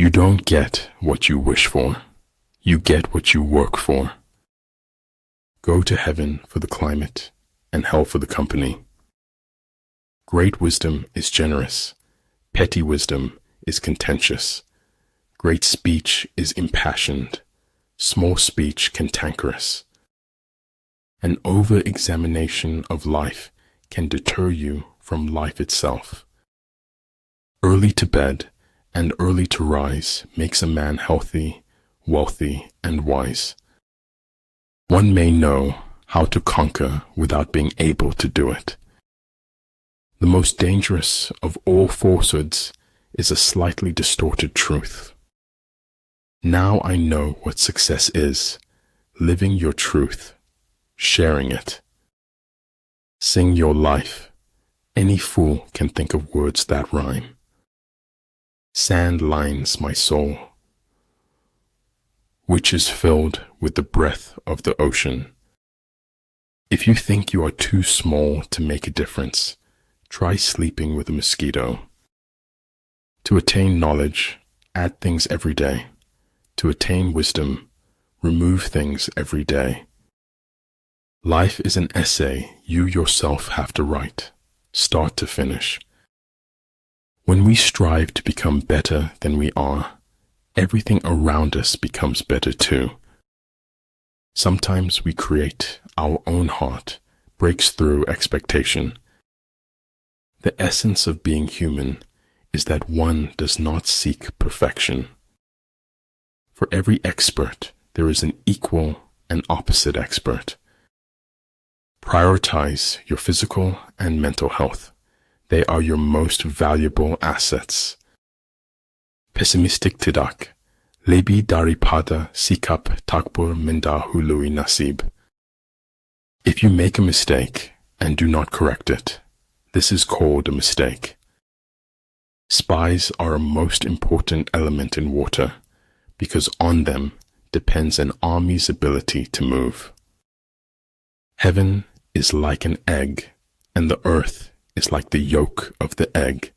You don't get what you wish for. You get what you work for. Go to heaven for the climate and hell for the company. Great wisdom is generous. Petty wisdom is contentious. Great speech is impassioned. Small speech cantankerous. An over-examination of life can deter you from life itself. Early to bed and early to rise makes a man healthy, wealthy, and wise. One may know how to conquer without being able to do it. The most dangerous of all falsehoods is a slightly distorted truth. Now I know what success is: living your truth, sharing it. Sing your life. Any fool can think of words that rhyme. Sand lines my soul, which is filled with the breath of the ocean. If you think you are too small to make a difference, try sleeping with a mosquito. To attain knowledge, add things every day. To attain wisdom, remove things every day. Life is an essay you yourself have to write, start to finish. When we strive to become better than we are, everything around us becomes better too. Sometimes we create our own heart, breaks through expectation. The essence of being human is that one does not seek perfection. For every expert, there is an equal and opposite expert. Prioritize your physical and mental health. They are your most valuable assets. Pessimistic tidak, lebih daripada sikap takbur mendahului nasib. If you make a mistake and do not correct it, this is called a mistake. Spies are a most important element in water, because on them depends an army's ability to move. Heaven is like an egg, and the earth is like the yolk of the egg.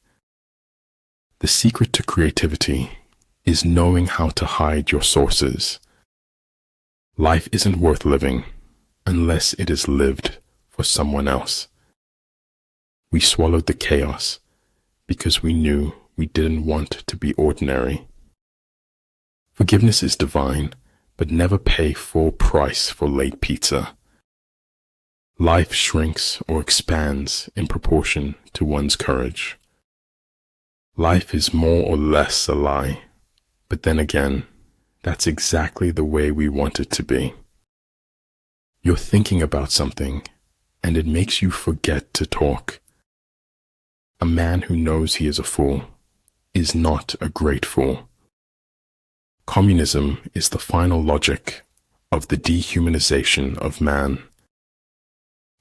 The secret to creativity is knowing how to hide your sources. Life isn't worth living unless it is lived for someone else. We swallowed the chaos because we knew we didn't want to be ordinary. Forgiveness is divine, but never pay full price for late pizza. Life shrinks or expands in proportion to one's courage. Life is more or less a lie, but then again, that's exactly the way we want it to be. You're thinking about something, and it makes you forget to talk. A man who knows he is a fool is not a great fool. Communism is the final logic of the dehumanization of man.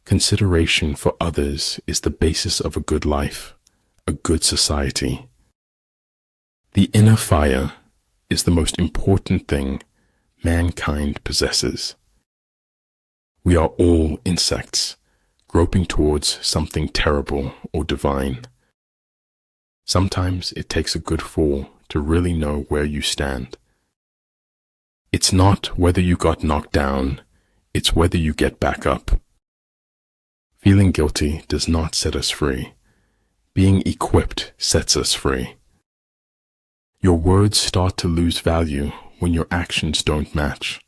Consideration for others is the basis of a good life, a good society. The inner fire is the most important thing mankind possesses. We are all insects, groping towards something terrible or divine. Sometimes it takes a good fall to really know where you stand. It's not whether you got knocked down, it's whether you get back up. Feeling guilty does not set us free. Being equipped sets us free. Your words start to lose value when your actions don't match.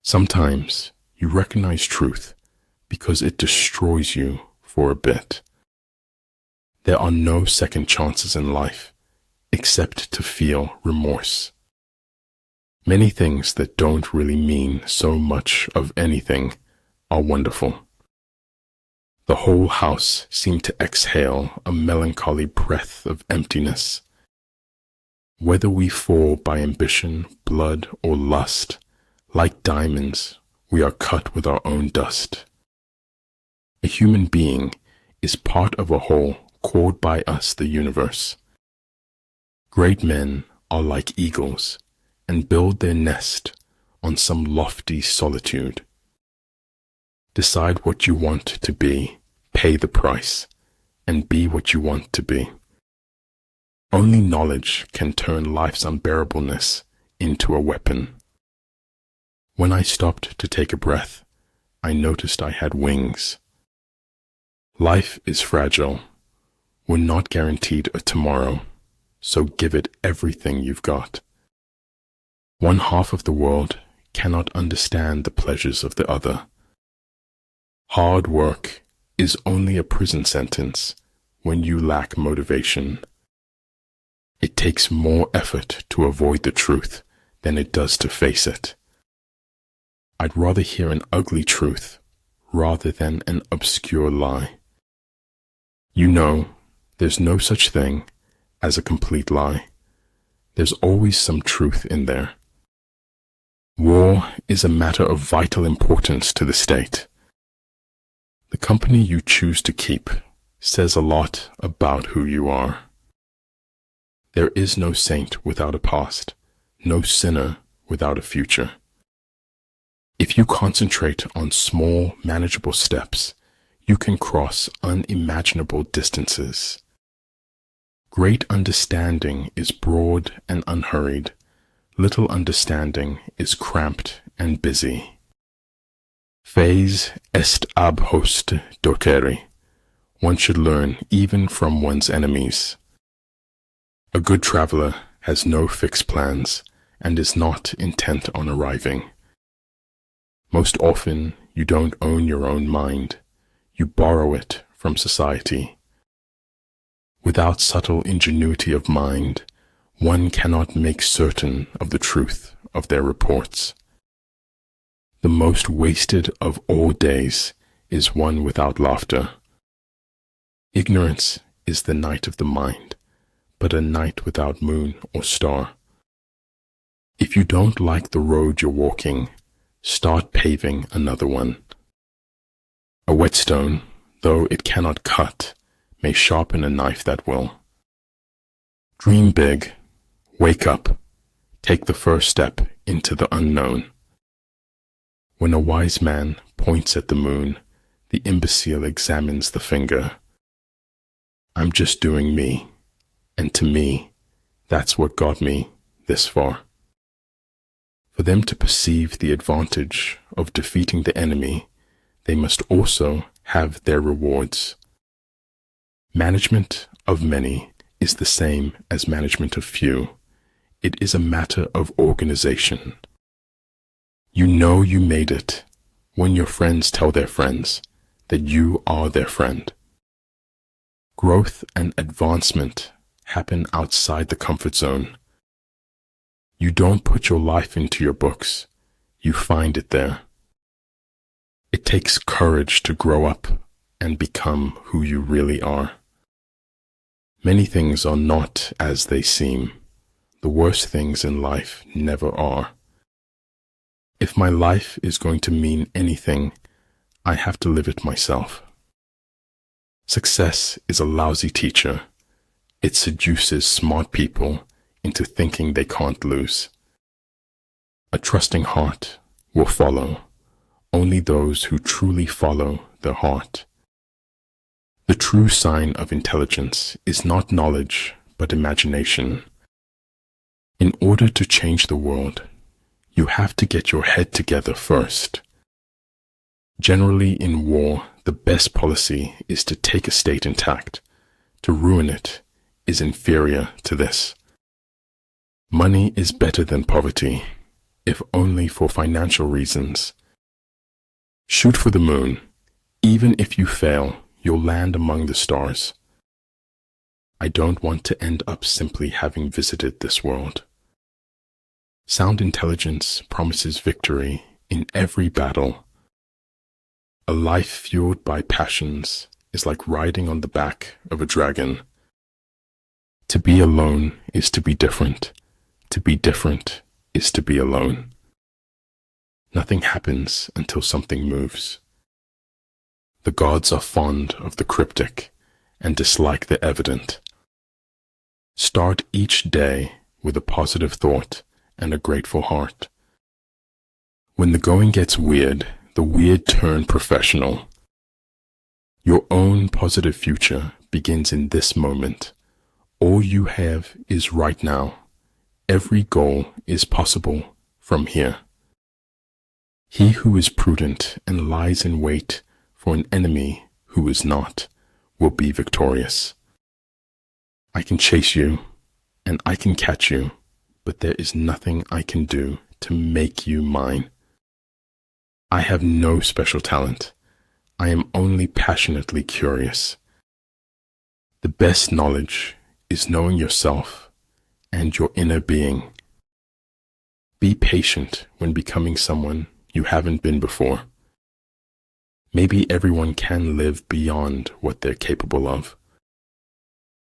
Sometimes you recognize truth because it destroys you for a bit. There are no second chances in life except to feel remorse. Many things that don't really mean so much of anything are wonderful. The whole house seemed to exhale a melancholy breath of emptiness. Whether we fall by ambition, blood, or lust, like diamonds, we are cut with our own dust. A human being is part of a whole called by us the universe. Great men are like eagles and build their nest on some lofty solitude. Decide what you want to be, pay the price, and be what you want to be. Only knowledge can turn life's unbearableness into a weapon. When I stopped to take a breath, I noticed I had wings. Life is fragile. We're not guaranteed a tomorrow, so give it everything you've got. One half of the world cannot understand the pleasures of the other. Hard work is only a prison sentence when you lack motivation. It takes more effort to avoid the truth than it does to face it. I'd rather hear an ugly truth rather than an obscure lie. You know, there's no such thing as a complete lie. There's always some truth in there. War is a matter of vital importance to the state. The company you choose to keep says a lot about who you are. There is no saint without a past, no sinner without a future. If you concentrate on small, manageable steps, you can cross unimaginable distances. Great understanding is broad and unhurried. Little understanding is cramped and busy. Fes est ab host docere. One should learn even from one's enemies. A good traveler has no fixed plans and is not intent on arriving. Most often, you don't own your own mind. You borrow it from society. Without subtle ingenuity of mind, one cannot make certain of the truth of their reports. The most wasted of all days is one without laughter. Ignorance is the night of the mind, but a night without moon or star. If you don't like the road you're walking, start paving another one. A whetstone, though it cannot cut, may sharpen a knife that will. Dream big, wake up, take the first step into the unknown. When a wise man points at the moon, the imbecile examines the finger. I'm just doing me, and to me, that's what got me this far. For them to perceive the advantage of defeating the enemy, they must also have their rewards. Management of many is the same as management of few. It is a matter of organization. You know you made it when your friends tell their friends that you are their friend. Growth and advancement happen outside the comfort zone. You don't put your life into your books, you find it there. It takes courage to grow up and become who you really are. Many things are not as they seem. The worst things in life never are. If my life is going to mean anything, I have to live it myself. Success is a lousy teacher. It seduces smart people into thinking they can't lose. A trusting heart will follow only those who truly follow their heart. The true sign of intelligence is not knowledge, but imagination. In order to change the world, you have to get your head together first. Generally in war, the best policy is to take a state intact. To ruin it is inferior to this. Money is better than poverty, if only for financial reasons. Shoot for the moon. Even if you fail, you'll land among the stars. I don't want to end up simply having visited this world. Sound intelligence promises victory in every battle. A life fueled by passions is like riding on the back of a dragon. To be alone is to be different. To be different is to be alone. Nothing happens until something moves. The gods are fond of the cryptic and dislike the evident. Start each day with a positive thought and a grateful heart. When the going gets weird, the weird turn professional. Your own positive future begins in this moment. All you have is right now. Every goal is possible from here. He who is prudent and lies in wait for an enemy who is not will be victorious. I can chase you and I can catch you, but there is nothing I can do to make you mine. I have no special talent. I am only passionately curious. The best knowledge is knowing yourself and your inner being. Be patient when becoming someone you haven't been before. Maybe everyone can live beyond what they're capable of.